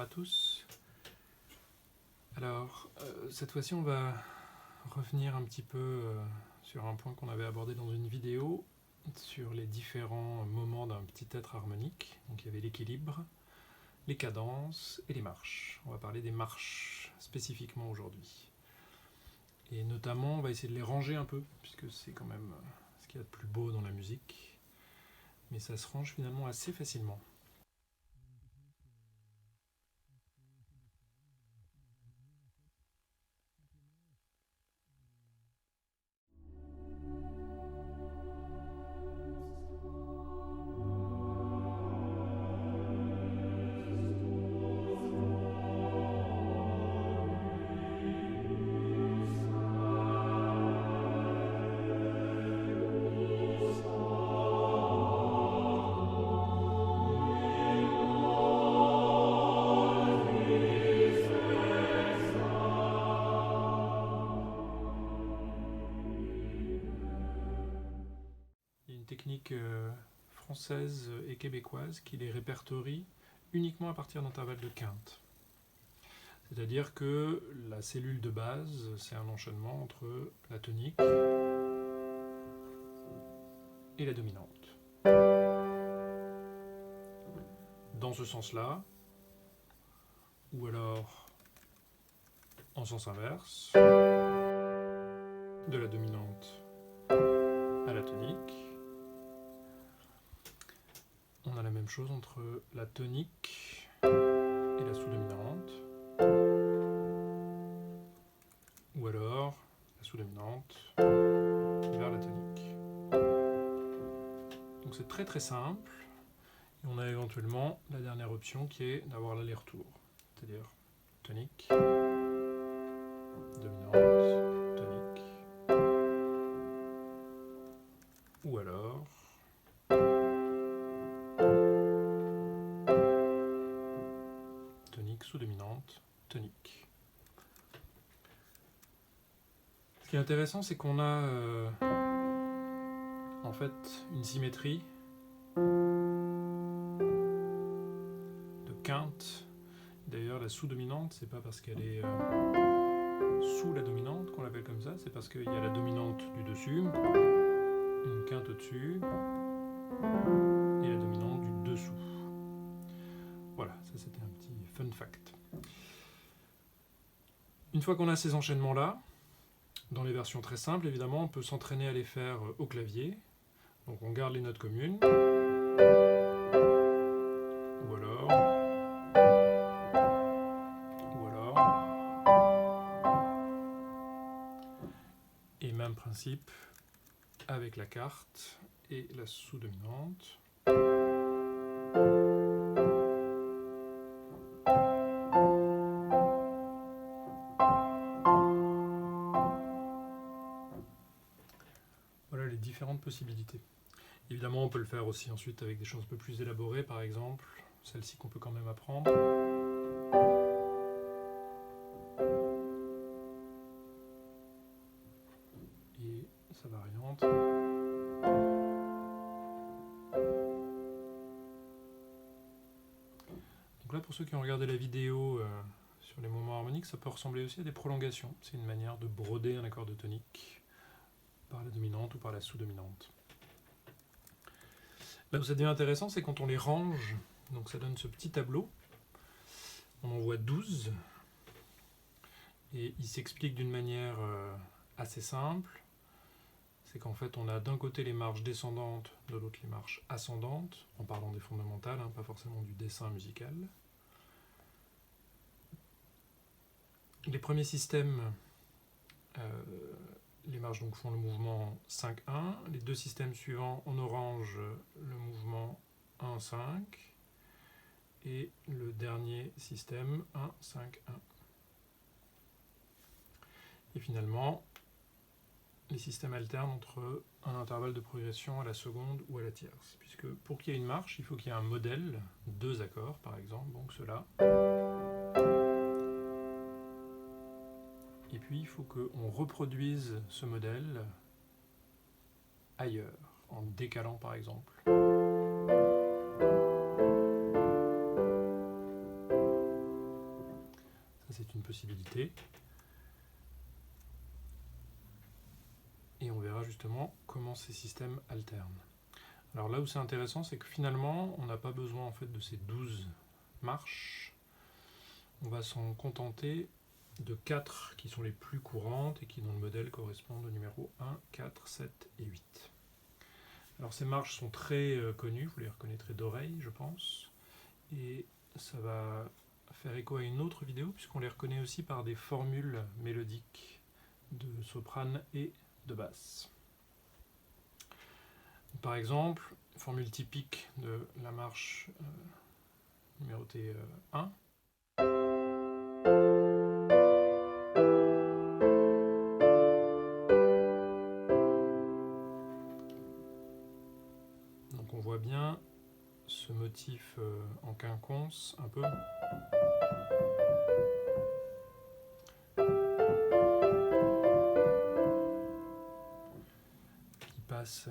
à tous. Alors, cette fois-ci, on va revenir un petit peu sur un point qu'on avait abordé dans une vidéo, sur les différents moments d'un petit être harmonique. Donc il y avait l'équilibre, les cadences et les marches. On va parler des marches spécifiquement aujourd'hui. Et notamment, on va essayer de les ranger un peu, puisque c'est quand même ce qu'il y a de plus beau dans la musique. Mais ça se range finalement assez facilement. Il y a une technique française et québécoise qui les répertorie uniquement à partir d'intervalles de quinte. C'est-à-dire que la cellule de base, c'est un enchaînement entre la tonique et la dominante. Dans ce sens-là, ou alors en sens inverse, de la dominante à la tonique. On a la même chose entre la tonique et la sous-dominante, ou alors la sous-dominante vers la tonique. Donc c'est très très simple, et on a éventuellement la dernière option qui est d'avoir l'aller-retour, c'est-à-dire tonique, dominante, tonique, ou alors tonique, sous-dominante, tonique. Ce qui est intéressant, c'est qu'on a en fait une symétrie de quinte. D'ailleurs, la sous-dominante, c'est pas parce qu'elle est sous la dominante qu'on l'appelle comme ça, c'est parce qu'il y a la dominante du dessus, une quinte au-dessus, et la dominante du dessous. Voilà, ça c'était un petit fun fact. Une fois qu'on a ces enchaînements-là, dans les versions très simples, évidemment, on peut s'entraîner à les faire au clavier. Donc on garde les notes communes. Ou alors... Et même principe avec la quarte et la sous-dominante. Voilà les différentes possibilités. Évidemment, on peut le faire aussi ensuite avec des choses un peu plus élaborées, par exemple, celle-ci qu'on peut quand même apprendre. Et sa variante. Donc là, pour ceux qui ont regardé la vidéo sur les moments harmoniques, ça peut ressembler aussi à des prolongations. C'est une manière de broder un accord de tonique par la dominante ou par la sous-dominante. Là où ça devient intéressant, c'est quand on les range. Donc ça donne ce petit tableau. On en voit 12. Et il s'explique d'une manière assez simple. C'est qu'en fait, on a d'un côté les marches descendantes, de l'autre les marches ascendantes, en parlant des fondamentales, hein, pas forcément du dessin musical. Les premiers systèmes, les marches donc font le mouvement 5-1. Les deux systèmes suivants, en orange, le mouvement 1-5. Et le dernier système, 1-5-1. Et finalement, les systèmes alternent entre un intervalle de progression à la seconde ou à la tierce. Puisque pour qu'il y ait une marche, il faut qu'il y ait un modèle, 2 accords par exemple, donc cela. Et puis il faut qu'on reproduise ce modèle ailleurs, en décalant par exemple. Ça, c'est une possibilité. Et on verra justement comment ces systèmes alternent. Alors là où c'est intéressant, c'est que finalement, on n'a pas besoin en fait de ces 12 marches. On va s'en contenter de 4 qui sont les plus courantes et qui dans le modèle correspondent au numéro 1, 4, 7 et 8. Alors ces marches sont très connues, vous les reconnaîtrez d'oreille je pense, et ça va faire écho à une autre vidéo puisqu'on les reconnaît aussi par des formules mélodiques de soprane et de basse. Par exemple, formule typique de la marche numérotée 1. Donc on voit bien ce motif en quinconce un peu. Qui passe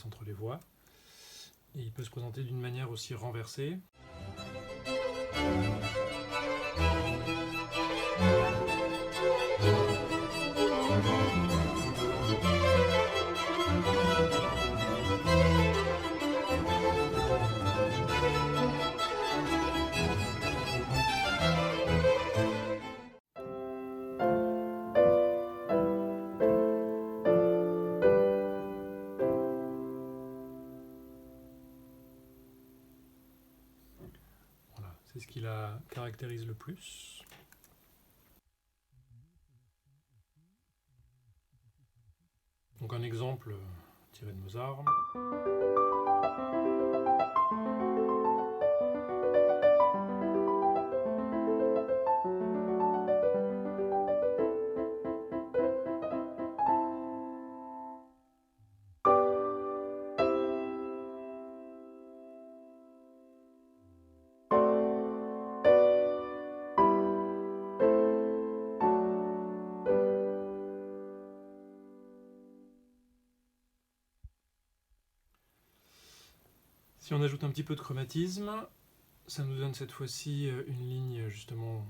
entre les voix. Et il peut se présenter d'une manière aussi renversée. C'est ce qui la caractérise le plus. Donc un exemple tiré de Mozart. Si on ajoute un petit peu de chromatisme, ça nous donne cette fois-ci une ligne justement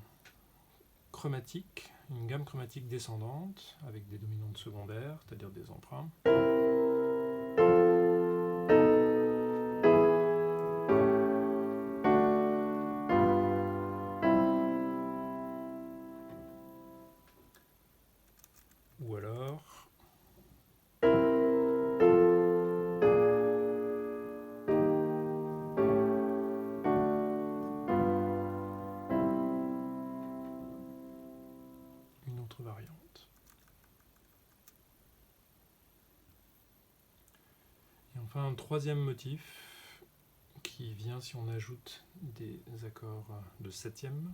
chromatique, une gamme chromatique descendante avec des dominantes secondaires, c'est-à-dire des emprunts. Ou alors une autre variante. Et enfin un troisième motif qui vient si on ajoute des accords de septième.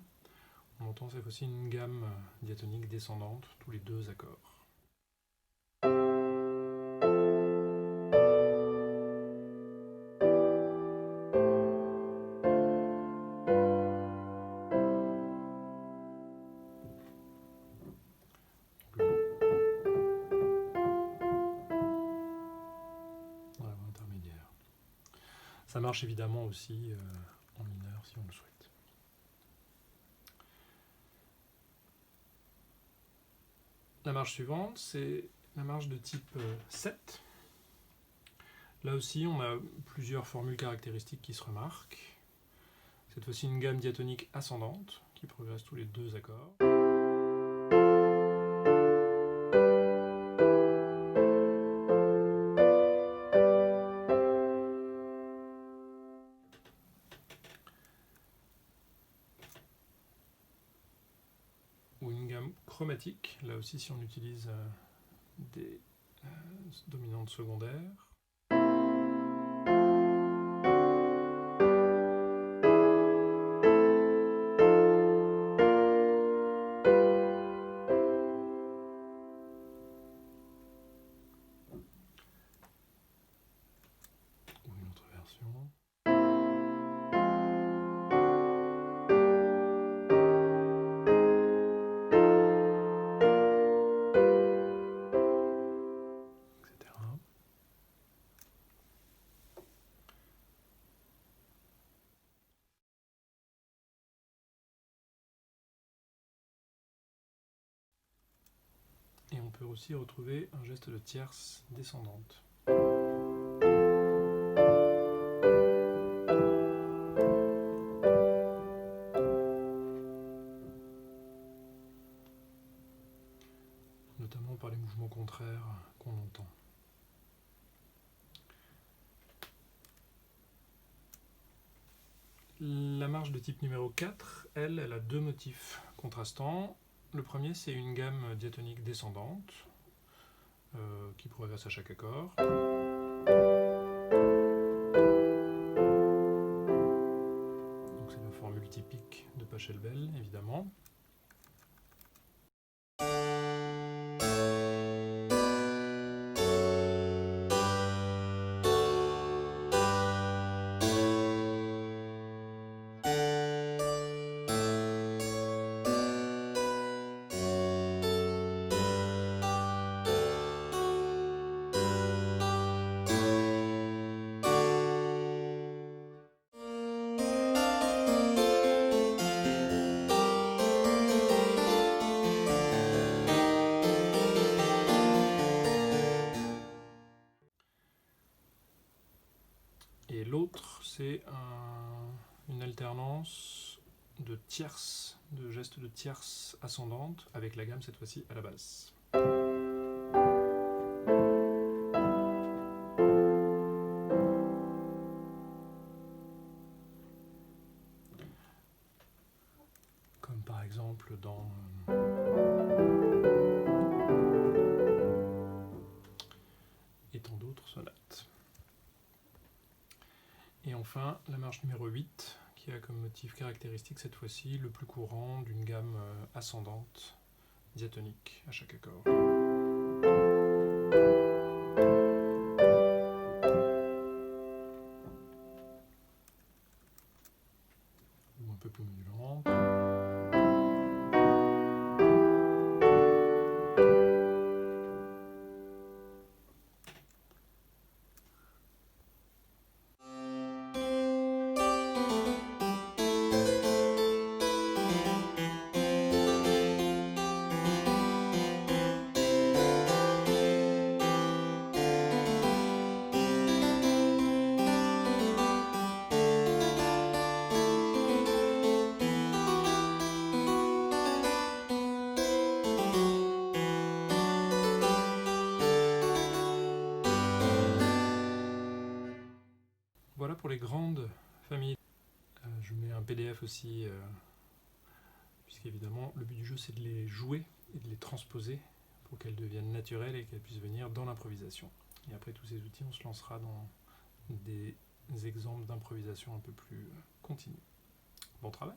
On entend cette fois-ci une gamme diatonique descendante, tous les deux accords. Ça marche évidemment aussi en mineur si on le souhaite. La marche suivante, c'est la marche de type 7. Là aussi, on a plusieurs formules caractéristiques qui se remarquent. Cette fois-ci, une gamme diatonique ascendante qui progresse tous les deux accords. Ou une gamme chromatique, là aussi si on utilise des dominantes secondaires. Ou une autre version. peut aussi retrouver un geste de tierce descendante. Notamment par les mouvements contraires qu'on entend. La marche de type numéro 4, elle a deux motifs contrastants. Le premier, c'est une gamme diatonique descendante qui progresse à chaque accord. Donc c'est la formule typique de Pachelbel, évidemment. Et l'autre, c'est une alternance de tierces, de gestes de tierces ascendante, avec la gamme cette fois-ci à la basse. Comme par exemple dans et tant d'autres sonates. Et enfin, la marche numéro 8, qui a comme motif caractéristique cette fois-ci le plus courant d'une gamme ascendante diatonique à chaque accord. Ou un peu plus modulante. Voilà pour les grandes familles. Je mets un PDF aussi, puisqu'évidemment le but du jeu c'est de les jouer et de les transposer pour qu'elles deviennent naturelles et qu'elles puissent venir dans l'improvisation. Et après tous ces outils, on se lancera dans des exemples d'improvisation un peu plus continus. Bon travail!